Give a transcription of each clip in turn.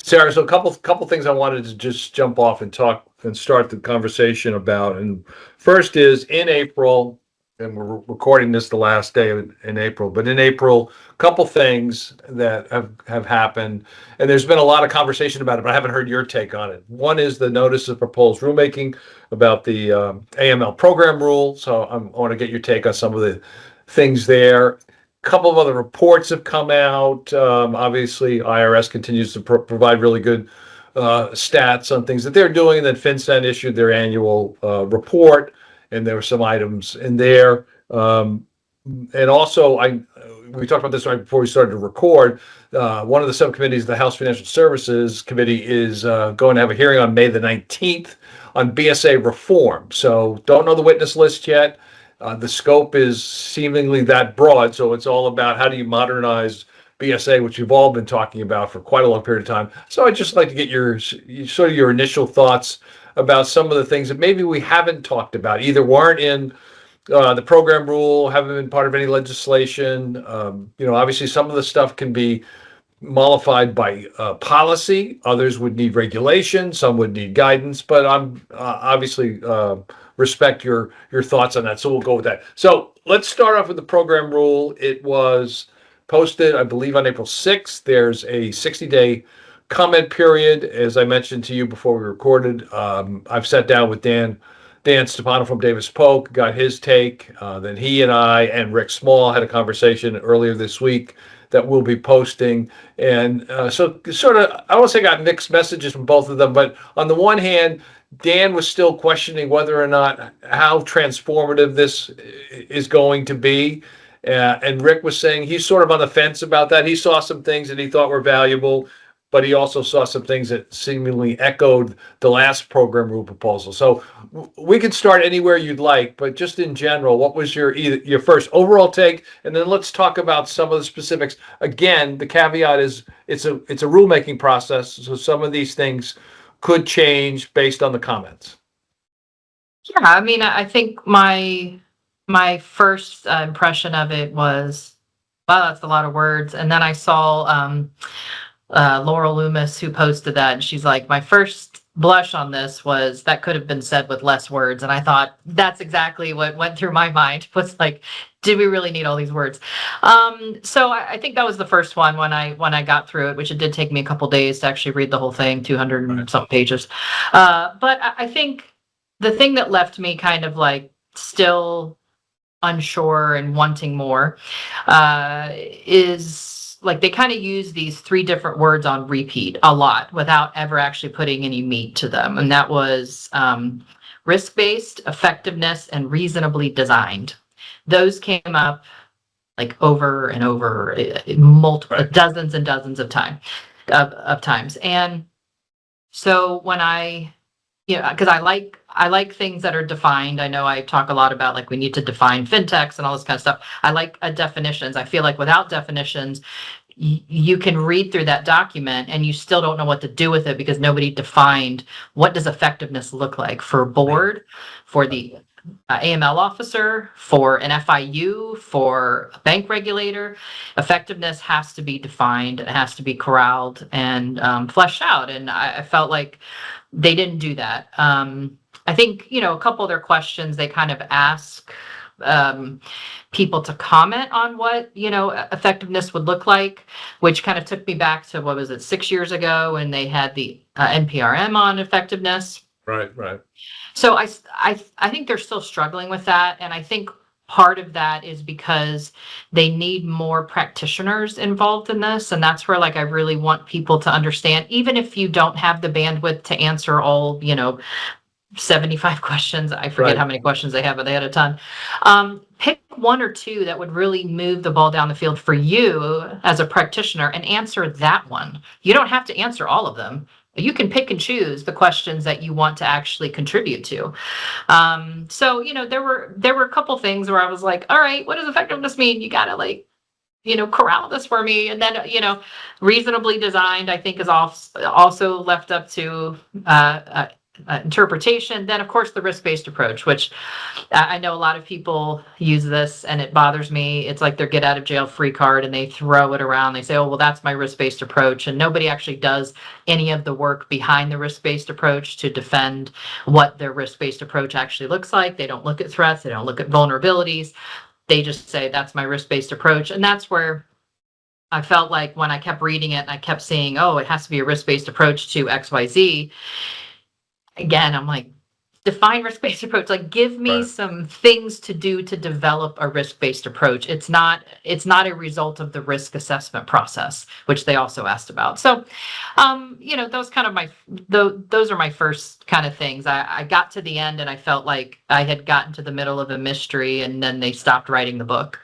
Sarah, so a couple things I wanted to just jump off and talk and start the conversation about. And first is in April, and we're recording this the last day in April, but in April, a couple things that have happened, and there's been a lot of conversation about it, but I haven't heard your take on it. One is the notice of proposed rulemaking about the AML program rule. So I want to get your take on some of the things there. Couple of other reports have come out. Obviously, IRS continues to provide really good stats on things that they're doing. And then FinCEN issued their annual report, and there were some items in there. And also, we talked about this right before we started to record. One of the subcommittees, the House Financial Services Committee, is going to have a hearing on May the 19th on BSA reform. So don't know the witness list yet. The scope is seemingly that broad, so it's all about how do you modernize BSA, which you've all been talking about for quite a long period of time. So I'd just like to get your sort of your initial thoughts about some of the things that maybe we haven't talked about, either weren't in the program rule, haven't been part of any legislation. Obviously some of the stuff can be mollified by policy. Others would need regulation. Some would need guidance. But I'm obviously respect your thoughts on that. So we'll go with that. So let's start off with the program rule. It was posted, I believe, on April 6th. There's a 60-day comment period. As I mentioned to you before we recorded, I've sat down with Dan Stefano from Davis Polk, got his take. Then he and I and Rick Small had a conversation earlier this week that we'll be posting. And so sort of, I won't say got mixed messages from both of them, but on the one hand, Dan was still questioning whether or not how transformative this is going to be. And Rick was saying he's sort of on the fence about that. He saw some things that he thought were valuable, but he also saw some things that seemingly echoed the last program rule proposal. So we can start anywhere you'd like, but just in general, what was your first overall take? And then let's talk about some of the specifics. Again, the caveat is it's a rulemaking process, so some of these things could change based on the comments. Yeah, I mean, I think my first impression of it was, wow, that's a lot of words. And then I saw Laurel Loomis, who posted that, and she's like, my first blush on this was that could have been said with less words. And I thought that's exactly what went through my mind, was like, did we really need all these words? So I think that was the first one when I got through it, which it did take me a couple days to actually read the whole thing, 200 and some pages. But I think the thing that left me kind of like still unsure and wanting more is like they kind of use these three different words on repeat a lot without ever actually putting any meat to them. And that was risk-based, effectiveness, and reasonably designed. Those came up like over and over, multiple dozens and dozens of times. And so when because I like things that are defined. I know I talk a lot about like we need to define fintechs and all this kind of stuff. I like definitions. I feel like without definitions, you can read through that document and you still don't know what to do with it because nobody defined what does effectiveness look like for a board, for the AML officer, for an FIU, for a bank regulator. Effectiveness has to be defined. It has to be corralled and fleshed out. And I felt like they didn't do that. I think, a couple of their questions, they kind of ask people to comment on what, effectiveness would look like, which kind of took me back to, what was it, 6 years ago when they had the NPRM on effectiveness. Right. So I think they're still struggling with that. And I think part of that is because they need more practitioners involved in this. And that's where like I really want people to understand, even if you don't have the bandwidth to answer all, 75 questions. I forget how many questions they have, but they had a ton. Pick one or two that would really move the ball down the field for you as a practitioner and answer that one. You don't have to answer all of them. You can pick and choose the questions that you want to actually contribute to. So, there were a couple things where I was like, all right, what does effectiveness mean? You got to corral this for me. And then, reasonably designed, I think is also left up to interpretation. Then, of course, the risk-based approach, which I know a lot of people use this and it bothers me. It's like their get out of jail free card and they throw it around. They say, oh, well, that's my risk-based approach. And nobody actually does any of the work behind the risk-based approach to defend what their risk-based approach actually looks like. They don't look at threats. They don't look at vulnerabilities. They just say, that's my risk-based approach. And that's where I felt like when I kept reading it and I kept seeing, oh, it has to be a risk-based approach to XYZ. Again, I'm like, define risk-based approach. Like, give me some things to do to develop a risk-based approach. It's not a result of the risk assessment process, which they also asked about. So, those kind of those are my first kind of things. I got to the end and I felt like I had gotten to the middle of a mystery and then they stopped writing the book.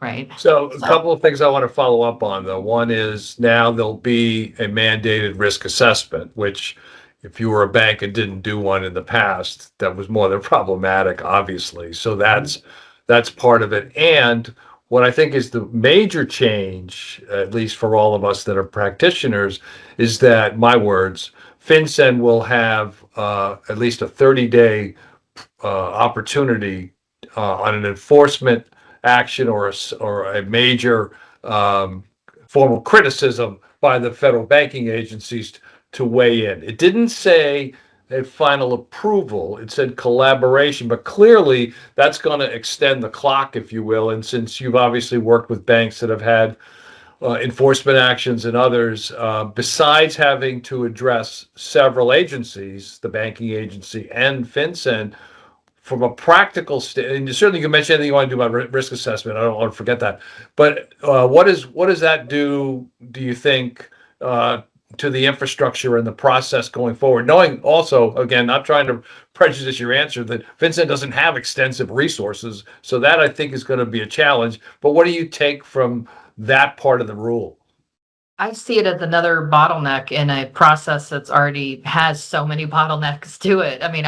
Right. So a couple of things I want to follow up on, though. One is now there'll be a mandated risk assessment, which if you were a bank and didn't do one in the past, that was more than problematic, obviously. So that's part of it. And what I think is the major change, at least for all of us that are practitioners, is that, my words, FinCEN will have at least a 30-day opportunity on an enforcement action or a major formal criticism by the federal banking agencies to weigh in. It didn't say a final approval, it said collaboration, but clearly that's going to extend the clock, if you will. And since you've obviously worked with banks that have had enforcement actions and others, besides having to address several agencies, the banking agency and FinCEN, from a practical and certainly you can mention anything you want to do about risk assessment. I don't want to forget that. But what does that do you think, to the infrastructure and the process going forward? Knowing also, again, not trying to prejudice your answer, that FinCEN doesn't have extensive resources. So that I think is going to be a challenge. But what do you take from that part of the rule? I see it as another bottleneck in a process that's already has so many bottlenecks to it. I mean,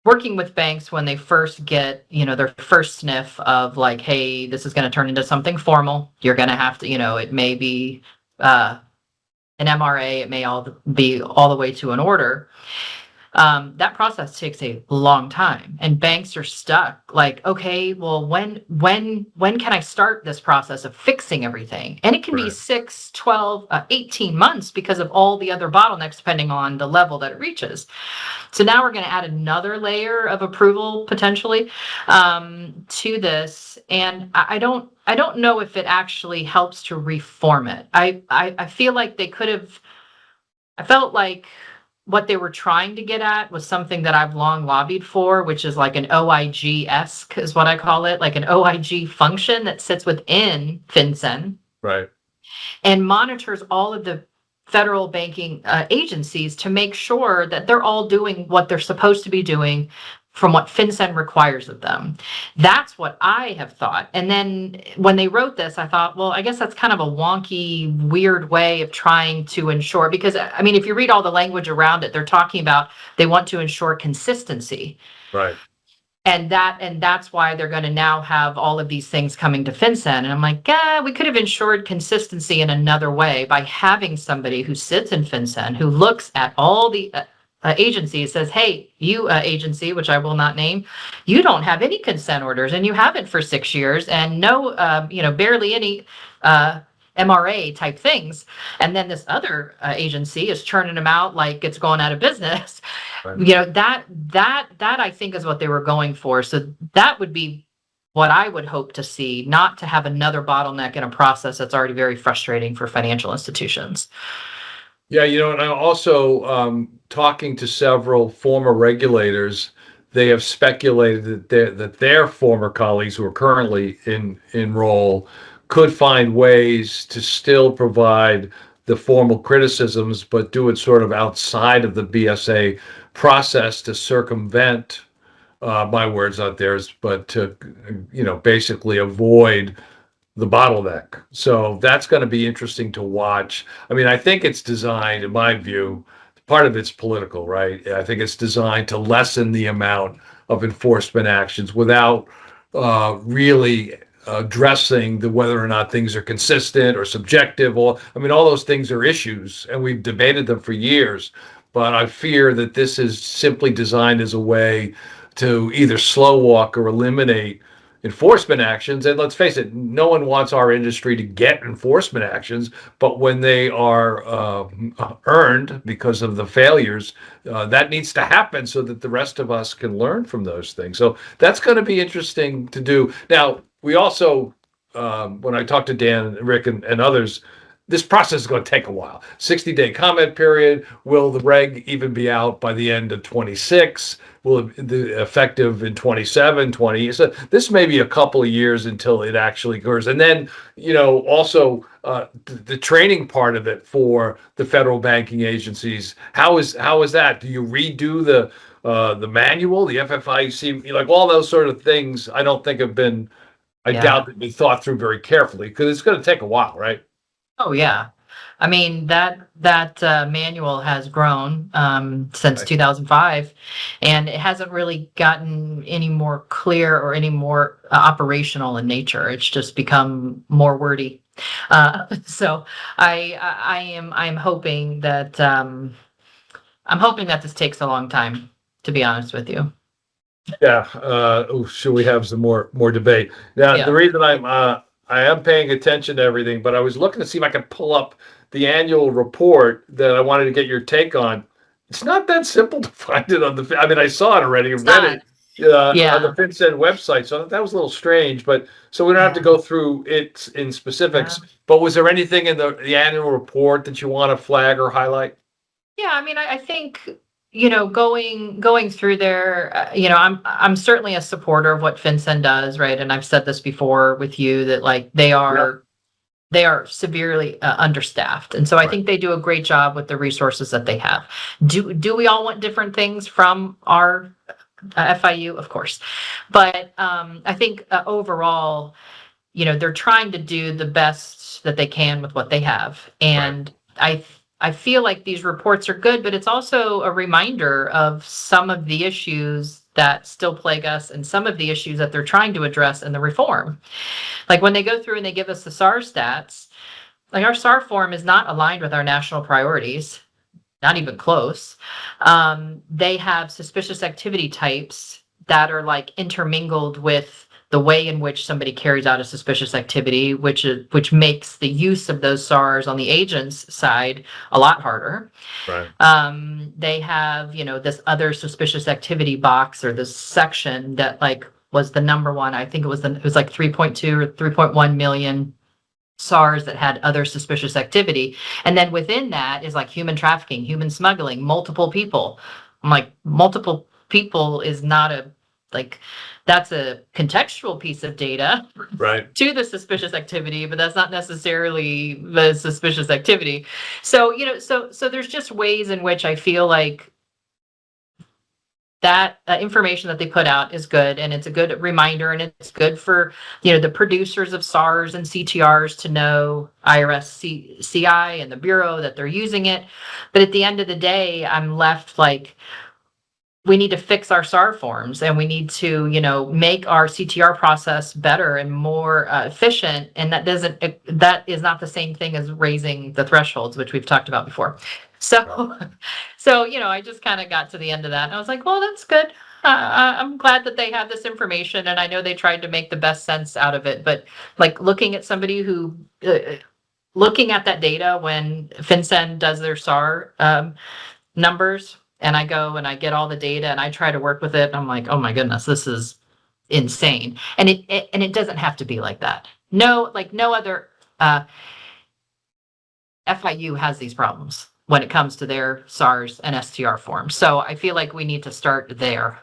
working with banks when they first get, their first sniff of like, hey, this is going to turn into something formal. You're going to have to, it may be an MRA, it may all be all the way to an order. That process takes a long time and banks are stuck like, okay, well, when can I start this process of fixing everything? And it can be 6, 12, 18 months because of all the other bottlenecks, depending on the level that it reaches. So now we're going to add another layer of approval potentially to this. And I don't know if it actually helps to reform it. I feel like I felt like what they were trying to get at was something that I've long lobbied for, which is like an OIG-esque is what I call it, like an OIG function that sits within FinCEN. Right. And monitors all of the federal banking agencies to make sure that they're all doing what they're supposed to be doing from what FinCEN requires of them. That's what I have thought. And then when they wrote this, I thought, well, I guess that's kind of a wonky, weird way of trying to ensure, because I mean, if you read all the language around it, they're talking about they want to ensure consistency. Right. And that's why they're going to now have all of these things coming to FinCEN. And I'm like, we could have ensured consistency in another way by having somebody who sits in FinCEN, who looks at all the agencies, says, hey, you agency, which I will not name, you don't have any consent orders and you haven't for 6 years and no, barely any MRA type things. And then this other agency is churning them out like it's going out of business. Right. That I think is what they were going for. So that would be what I would hope to see, not to have another bottleneck in a process that's already very frustrating for financial institutions. Yeah, and I'm also talking to several former regulators. They have speculated that their former colleagues who are currently in role could find ways to still provide the formal criticisms, but do it sort of outside of the BSA process to circumvent, my words, not theirs, but to, basically avoid the bottleneck. So that's going to be interesting to watch. I mean, I think it's designed, in my view, part of it's political, right? I think it's designed to lessen the amount of enforcement actions without really addressing whether or not things are consistent or subjective. Or, I mean, all those things are issues, and we've debated them for years. but I fear that this is simply designed as a way to either slow walk or eliminate enforcement actions. And let's face it, no one wants our industry to get enforcement actions, but when they are earned because of the failures, that needs to happen so that the rest of us can learn from those things. So that's going to be interesting to do. Now, we also, when I talked to Dan and Rick and others, this process is going to take a while. 60-day comment period. Will the reg even be out by the end of 26? Will it be effective in 27, 20? So this may be a couple of years until it actually occurs. And then, also the training part of it for the federal banking agencies. How is that? Do you redo the manual, the FFIC, like all those sort of things? I don't think have been. I Yeah. doubt they've been thought through very carefully because it's going to take a while, right? Oh, yeah. I mean, that manual has grown since Right. 2005, and it hasn't really gotten any more clear or any more operational in nature. It's just become more wordy. So I'm hoping that this takes a long time, to be honest with you. Yeah. Should we have some more debate? Now, the Yeah. reason I am paying attention to everything, but I was looking to see if I could pull up the annual report that I wanted to get your take on. It's not that simple to find it on the. I mean, I saw it already and It's read not. it on the Yeah. FinCEN website, so that was a little strange. But so we don't have to Yeah. go through it in Yeah. specifics. But was there anything in the annual report that you want to flag or highlight? Yeah, I mean, I think, going through there, I'm certainly a supporter of what FinCEN does, right? And I've said this before with you that like Yeah. they are severely understaffed, and so I Right. think they do a great job with the resources that they have. Do we all want different things from our FIU? Of course, but I think overall, they're trying to do the best that they can with what they have. Right. And I feel like these reports are good, but it's also a reminder of some of the issues that still plague us and some of the issues that they're trying to address in the reform. Like when they go through and they give us the SAR stats, like our SAR form is not aligned with our national priorities, not even close. They have suspicious activity types that are like intermingled with the way in which somebody carries out a suspicious activity, which makes the use of those SARs on the agent's side a lot harder. Right. They have, this other suspicious activity box or this section that like was the number one. I think it was like 3.2 or 3.1 million SARs that had other suspicious activity. And then within that is like human trafficking, human smuggling, multiple people. I'm like, multiple people is not like, that's a contextual piece of data Right. to the suspicious activity, but that's not necessarily the suspicious activity. So, so there's just ways in which I feel like that information that they put out is good, and it's a good reminder, and it's good for the producers of SARs and CTRs to know IRS CI and the bureau that they're using it. But at the end of the day, I'm left like, we need to fix our SAR forms, and we need to make our CTR process better and more efficient. And that is not the same thing as raising the thresholds, which we've talked about before. So so I just kind of got to the end of that, and I was like, well, that's good. I'm glad that they have this information, and I know they tried to make the best sense out of it. But like looking at somebody who looking at that data when FinCEN does their SAR numbers, and I go and I get all the data and I try to work with it, and I'm like, oh my goodness, this is insane. And it doesn't have to be like that. No, like no other FIU has these problems when it comes to their SARs and STR forms. So I feel like we need to start there.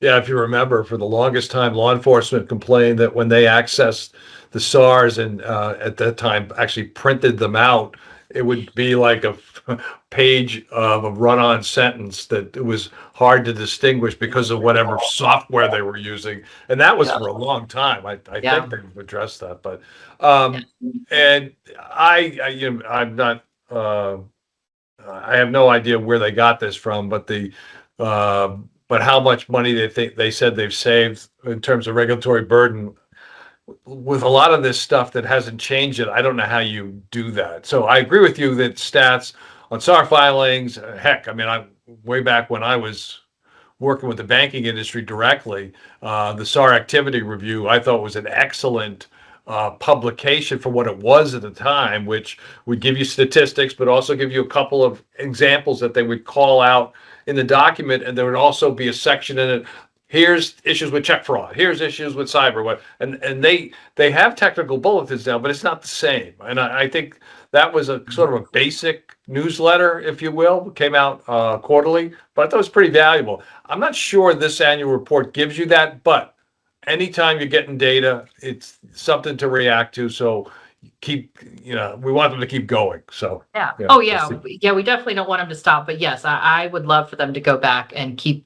Yeah, if you remember, for the longest time, law enforcement complained that when they accessed the SARs and at that time actually printed them out, it would be like a page of a run-on sentence that it was hard to distinguish because of whatever software they were using. And that was Yeah. for a long time. I Yeah. think they've addressed that, but and I'm not. I have no idea where they got this from, but how much money they said they've saved in terms of regulatory burden with a lot of this stuff that hasn't changed it. I don't know how you do that. So I agree with you that stats on SAR filings. Heck, I mean, way back when I was working with the banking industry directly, the SAR activity review I thought was an excellent publication for what it was at the time, which would give you statistics, but also give you a couple of examples that they would call out in the document, and there would also be a section in it. Here's issues with check fraud. Here's issues with cyber. And they have technical bulletins now, but it's not the same. And I think that was a sort of a basic newsletter, if you will, came out quarterly, but I thought it was pretty valuable. I'm not sure this annual report gives you that, but anytime you're getting data, it's something to react to. So keep, we want them to keep going. So Yeah. yeah, Oh, we'll yeah. see. Yeah, we definitely don't want them to stop. But yes, I would love for them to go back and keep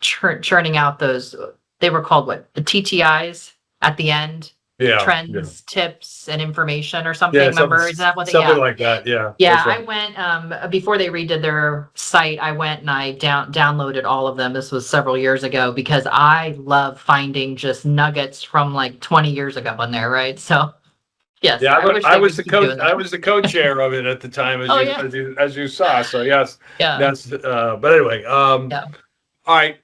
churning out those. They were called what? The TTIs at the end. Yeah, Trends, tips, and information or something. yeah, Remember? Is that what they? something Yeah. like that. Yeah, Yeah, that's I right. went before they redid their site. I went and I downloaded all of them. This was several years ago because I love finding just nuggets from like 20 years ago in there, right? So yes, Yeah, I wish I they was would the keep doing coach. I that. was the co-chair of it at the time, Oh yeah, as you saw. So yes, yeah, that's. But anyway, yeah. all right.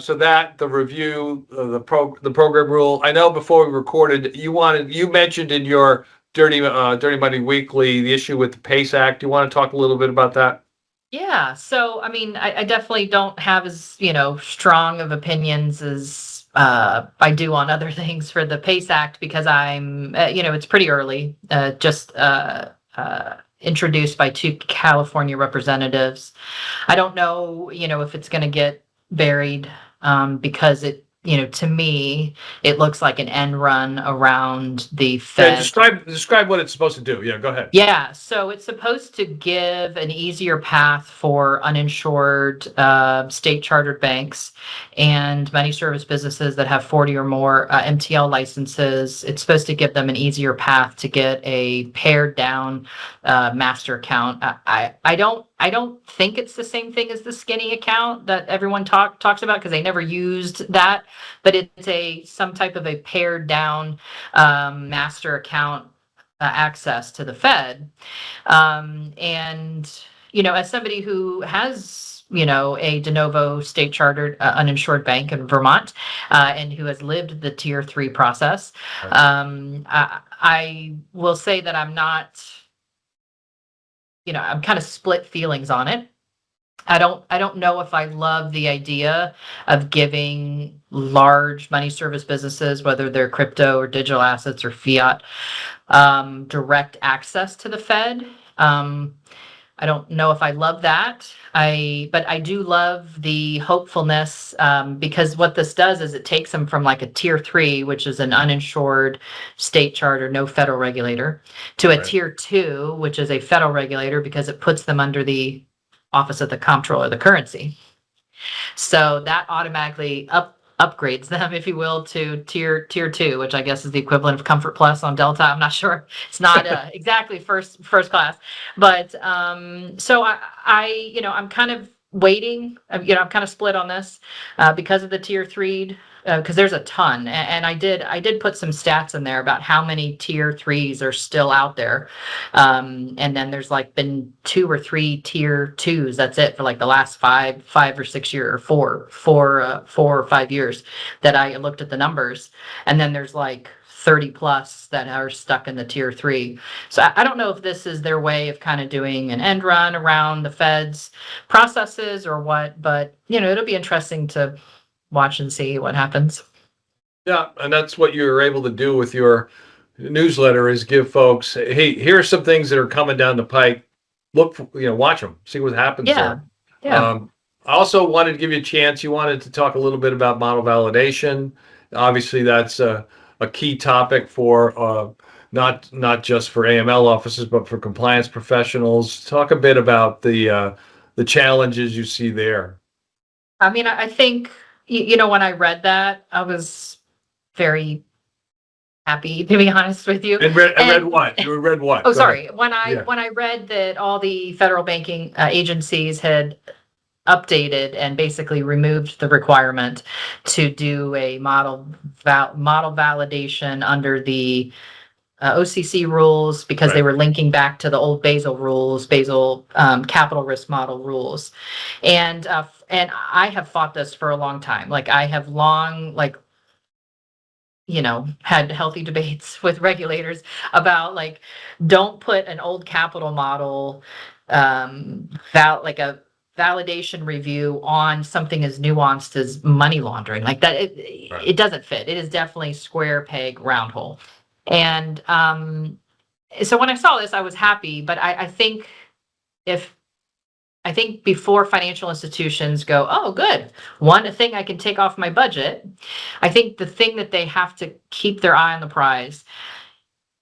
So that the review, the program rule. I know before we recorded, you mentioned in your Dirty Money Weekly the issue with the PACE Act. Do you want to talk a little bit about that? Yeah, so I mean, I definitely don't have as, strong of opinions as I do on other things for the PACE Act because I'm, it's pretty early, just introduced by two California representatives. I don't know, if it's going to get buried because to me, it looks like an end run around the Yeah, Fed. describe what it's supposed to do. Yeah, go ahead. Yeah, so it's supposed to give an easier path for uninsured state chartered banks and money service businesses that have 40 or more MTL licenses. It's supposed to give them an easier path to get a pared down master account. I don't think it's the same thing as the skinny account that everyone talks about because they never used that, but it's some type of a pared down master account access to the Fed. And, as somebody who has, a de novo state chartered uninsured bank in Vermont and who has lived the tier 3 process, I will say that I'm not, I'm kind of split feelings on it. I don't know if I love the idea of giving large money service businesses, whether they're crypto or digital assets or fiat, direct access to the Fed. I don't know if I love that. But I do love the hopefulness because what this does is it takes them from like a tier 3, which is an uninsured state charter, no federal regulator, to a Right. tier 2, which is a federal regulator because it puts them under the Office of the Comptroller of the Currency. So that automatically upgrades them, if you will, to tier 2, which I guess is the equivalent of Comfort Plus on Delta. I'm not sure. It's not exactly first class, but so I'm kind of waiting. I'm kind of split on this because of the tier 3. Because there's a ton, and I did put some stats in there about how many tier 3s are still out there, and then there's like been 2 or 3 tier 2s. That's it for like the last 5 or 6 years, or 4 or 5 years that I looked at the numbers, and then there's like 30 plus that are stuck in the tier 3. So I don't know if this is their way of kind of doing an end run around the Fed's processes or what, but it'll be interesting to watch and see what happens. Yeah, and that's what you were able to do with your newsletter is give folks, hey, here are some things that are coming down the pike. Look, watch them, see what happens Yeah. there. Yeah. I also wanted to give you a chance. You wanted to talk a little bit about model validation. Obviously, that's a key topic for not just for AML officers, but for compliance professionals. Talk a bit about the challenges you see there. I mean, I think, when I read that, I was very happy, to be honest with you. And read And what? You read what? oh, Go ahead. sorry. When I Yeah. when I read that all the federal banking agencies had updated and basically removed the requirement to do a model validation under the OCC rules because they Right. were linking back to the old Basel rules, Basel capital risk model rules. And I have fought this for a long time. Like I have long, like, had healthy debates with regulators about like, don't put an old capital model, like a validation review on something as nuanced as money laundering. Like that, Right. it doesn't fit. It is definitely square peg, round hole. And so when I saw this, I was happy, but if I think before financial institutions go, oh, good, one thing I can take off my budget, I think the thing that they have to keep their eye on the prize.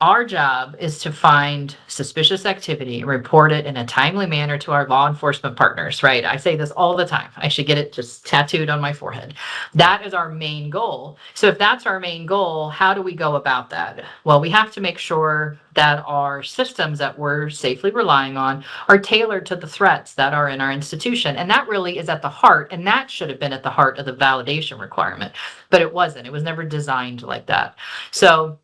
Our job is to find suspicious activity, report it in a timely manner to our law enforcement partners, right? I say this all the time. I should get it just tattooed on my forehead. That is our main goal. So if that's our main goal, how do we go about that? Well, we have to make sure that our systems that we're safely relying on are tailored to the threats that are in our institution. And that really is at the heart, and that should have been at the heart of the validation requirement, but it wasn't. It was never designed like that. So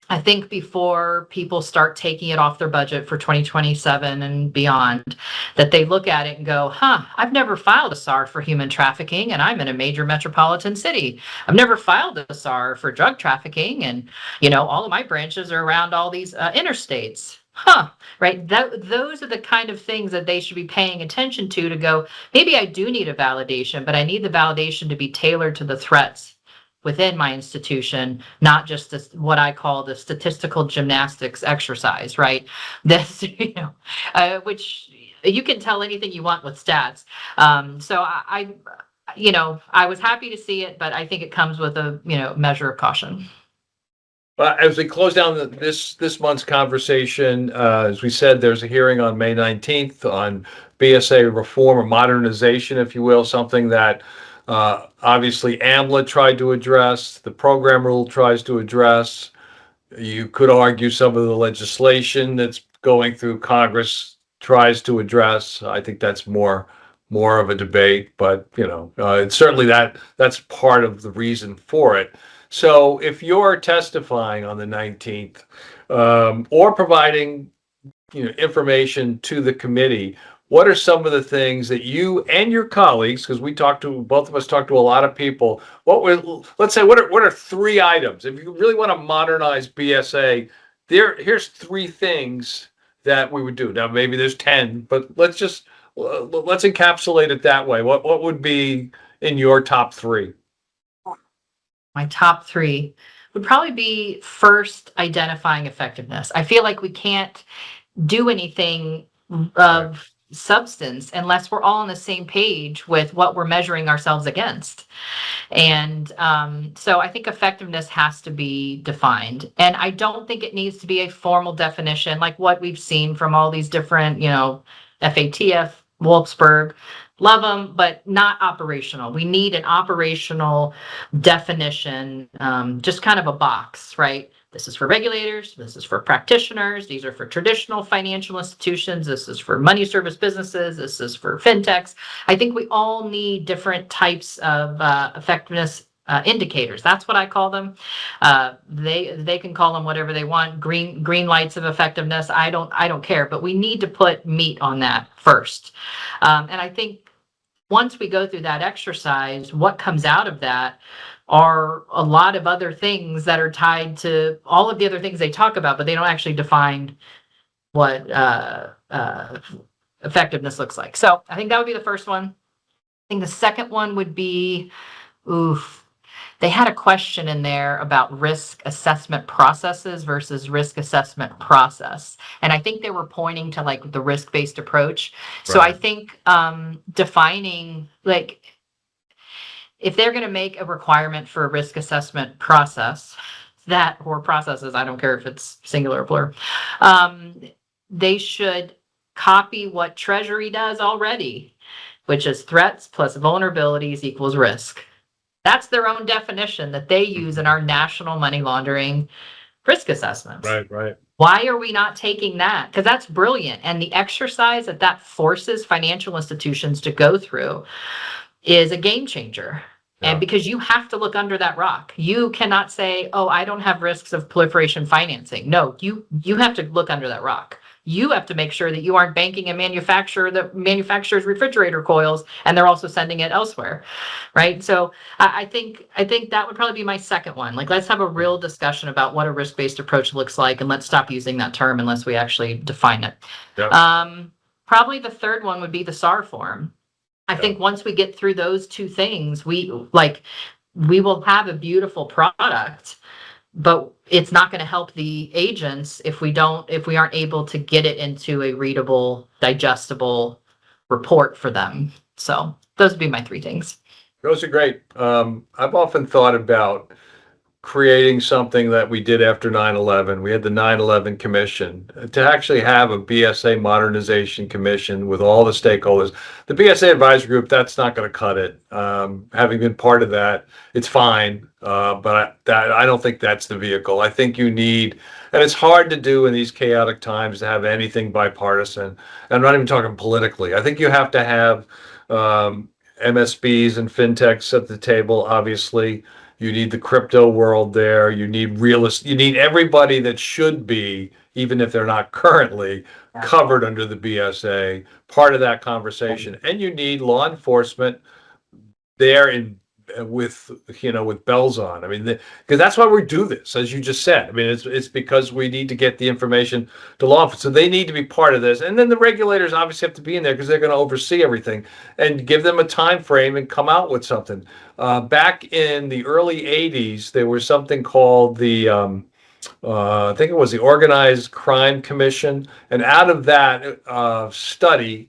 I think before people start taking it off their budget for 2027 and beyond, that they look at it and go, I've never filed a SAR for human trafficking and I'm in a major metropolitan city. I've never filed a SAR for drug trafficking and, all of my branches are around all these interstates. Right? Those are the kind of things that they should be paying attention to go, maybe I do need a validation, but I need the validation to be tailored to the threats within my institution, not just this, what I call the statistical gymnastics exercise, right? This, which you can tell anything you want with stats. So I was happy to see it, but I think it comes with a, measure of caution. As we close down this month's conversation, as we said, there's a hearing on May 19th on BSA reform or modernization, if you will, something that obviously AMLA tried to address, the program rule tries to address. You could argue some of the legislation that's going through Congress tries to address. I think that's more of a debate, but it's certainly that's part of the reason for it. So if you're testifying on the 19th, or providing information to the committee, what are some of the things that you and your colleagues, because both of us talked to a lot of people, let's say what are three items if you really want to modernize BSA? Here's three things that we would do. Now maybe there's 10, but let's encapsulate it that way. What would be in your top three? My top three would probably be first, identifying effectiveness. I feel like we can't do anything of substance unless we're all on the same page with what we're measuring ourselves against. And so I think effectiveness has to be defined. And I don't think it needs to be a formal definition like what we've seen from all these different, FATF, Wolfsburg. Love them, but not operational. We need an operational definition, just kind of a box, right? This is for regulators. This is for practitioners. These are for traditional financial institutions. This is for money service businesses. This is for fintechs. I think we all need different types of effectiveness indicators. That's what I call them. They can call them whatever they want. Green lights of effectiveness. I don't care. But we need to put meat on that first. And I think once we go through that exercise, what comes out of that are a lot of other things that are tied to all of the other things they talk about, but they don't actually define what effectiveness looks like. So I think that would be the first one. I think the second one would be, they had a question in there about risk assessment processes versus risk assessment process. And I think they were pointing to like the risk-based approach. So I think defining, like, if they're going to make a requirement for a risk assessment process, or processes, I don't care if it's singular or plural, they should copy what Treasury does already, which is threats plus vulnerabilities equals risk. That's their own definition that they use in our national money laundering risk assessments. Right. Why are we not taking that? Because that's brilliant. And the exercise that forces financial institutions to go through is a game changer. And because you have to look under that rock, you cannot say, "Oh, I don't have risks of proliferation financing." No, you have to look under that rock. You have to make sure that you aren't banking a manufacturer that manufactures refrigerator coils and they're also sending it elsewhere, right? So I think that would probably be my second one. Like, let's have a real discussion about what a risk-based approach looks like, and let's stop using that term unless we actually define it. Yeah. Probably the third one would be the SAR form. I think once we get through those two things, we will have a beautiful product, but it's not going to help the agents if we aren't able to get it into a readable, digestible report for them. So those would be my three things. Those are great. I've often thought about creating something that we did after 9/11. We had the 9/11 Commission to actually have a BSA modernization commission with all the stakeholders. The BSA advisory group, that's not going to cut it. Having been part of that, it's fine, but I don't think that's the vehicle. I think you need, and it's hard to do in these chaotic times to have anything bipartisan. I'm not even talking politically. I think you have to have MSBs and fintechs at the table, obviously. You need the crypto world there. You need realists. You need everybody that should be, even if they're not currently covered under the BSA, part of that conversation. And you need law enforcement there with bells on. I mean, because that's why we do this, as you just said. I mean, it's because we need to get the information to law enforcement, so they need to be part of this. And then the regulators obviously have to be in there because they're going to oversee everything and give them a time frame and come out with something. Back in the early '80s, there was something called the I think it was the Organized Crime Commission, and out of that study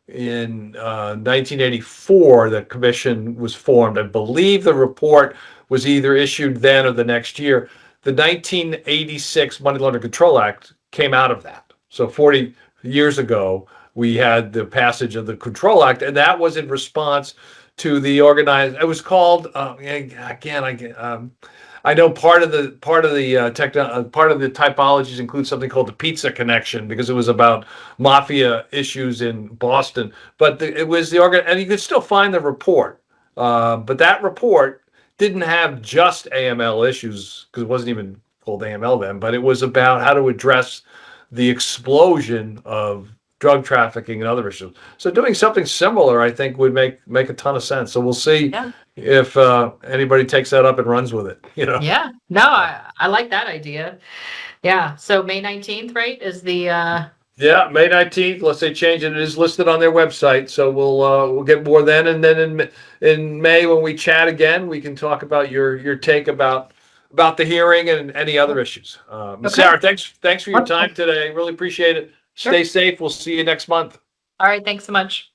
in 1984, the commission was formed. I believe the report was either issued then or the next year. The 1986 Money Laundering Control Act came out of that. So 40 years ago, we had the passage of the Control Act, and that was in response to the organized. It was called I know part of the typologies include something called the Pizza Connection because it was about mafia issues in Boston. But it was the organ, and you could still find the report. But that report didn't have just AML issues because it wasn't even called AML then. But it was about how to address the explosion of drug trafficking and other issues. So doing something similar, I think, would make a ton of sense. So we'll see if anybody takes that up and runs with it. Yeah. No, I like that idea. Yeah. So May 19th, right, is the Yeah, May 19th. Let's say change it. It is listed on their website, so we'll get more then. And then in May when we chat again, we can talk about your take about the hearing and any other issues. Sarah, thanks for your time today. Really appreciate it. Stay safe. We'll see you next month. All right. Thanks so much.